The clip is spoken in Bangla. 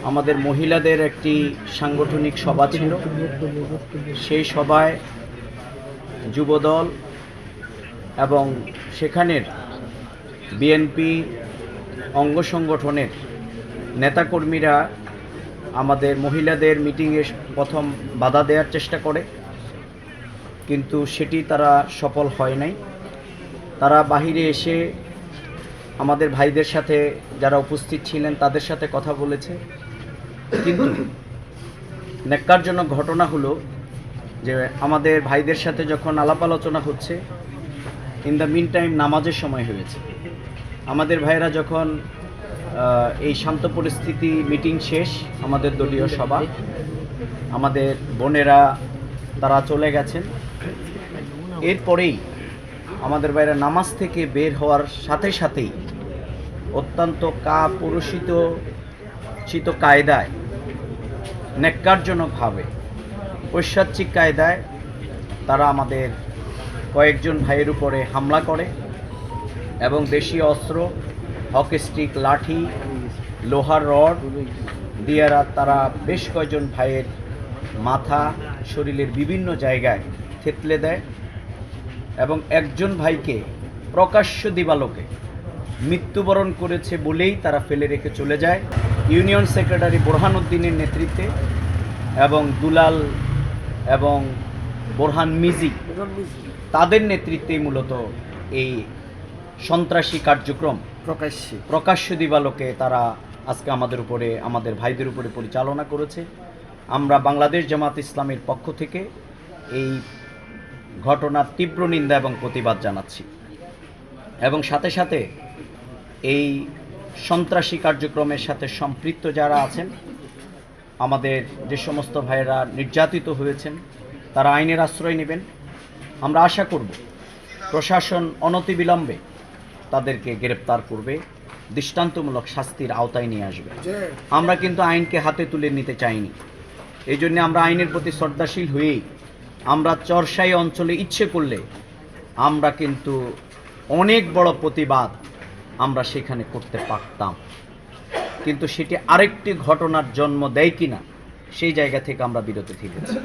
আমাদের মহিলাদের একটি সাংগঠনিক সভা ছিল। সেই সভায় যুবদল এবং সেখানের বিএনপি অঙ্গ সংগঠনের নেতাকর্মীরা আমাদের মহিলাদের মিটিংয়ে প্রথম বাধা দেওয়ার চেষ্টা করে, কিন্তু সেটি তারা সফল হয় নাই। তারা বাহিরে এসে আমাদের ভাইদের সাথে যারা উপস্থিত ছিলেন তাদের সাথে কথা বলেছে, কিন্তু ন্যাক্কারজনক ঘটনা হলো যে আমাদের ভাইদের সাথে যখন আলাপ আলোচনা হচ্ছে, ইন দ্য মিন টাইম নামাজের সময় হয়েছে। আমাদের ভাইয়েরা যখন এই শান্ত পরিস্থিতি মিটিং শেষ, আমাদের দলীয় সভা, আমাদের বোনেরা তারা চলে গেছেন। এরপরেই আমাদের ভাইয়েরা নামাজ থেকে বের হওয়ার সাথে সাথেই অত্যন্ত কাপুরুষিত কায়দায়, ন্যাক্কারজনকভাবে, ঐশ্বরিক কায়দায় তারা আমাদের কয়েকজন ভাইয়ের উপরে হামলা করে এবং দেশীয় অস্ত্র, হকি স্টিক, লাঠি, লোহার রড দিয়ে তারা বেশ কয়েকজন ভাইয়ের মাথা, শরীরের বিভিন্ন জায়গায় থেতলে দেয় এবং একজন ভাইকে প্রকাশ্য দিবালোকে মৃত্যুবরণ করেছে বলেই তারা ফেলে রেখে চলে যায়। ইউনিয়ন সেক্রেটারি বোরহান উদ্দিনের নেতৃত্বে এবং দুলাল এবং বোরহান মিজি তাদের নেতৃত্বেই মূলত এই সন্ত্রাসী কার্যক্রম প্রকাশ্য দিবালোকে তারা আজকে আমাদের ভাইদের উপরে পরিচালনা করেছে। আমরা বাংলাদেশ জামাত ইসলামের পক্ষ থেকে এই ঘটনার তীব্র নিন্দা এবং প্রতিবাদ জানাচ্ছি এবং সাথে সাথে এই সন্ত্রাসী কার্যক্রমের সাথে সম্পৃক্ত যারা আছেন, আমাদের যে সমস্ত ভাইয়েরা নির্যাতিত হয়েছেন, তারা আইনের আশ্রয় নেবেন। আমরা আশা করব প্রশাসন অনতিবিলম্বে তাদেরকে গ্রেপ্তার করবে, দৃষ্টান্তমূলক শাস্তির আওতায় নিয়ে আসবে। আমরা কিন্তু আইনকে হাতে তুলে নিতে চাইনি। এই জন্য আমরা আইনের প্রতি শ্রদ্ধাশীল হয়েই আমরা চরসাই অঞ্চলে ইচ্ছে করলে আমরা কিন্তু অনেক বড় প্রতিবাদ আমরা সেখানে করতে পারতাম, কিন্তু সেটি আরেকটি ঘটনার জন্ম দেয় কিনা সেই জায়গা থেকে আমরা বিরত থেকেছি।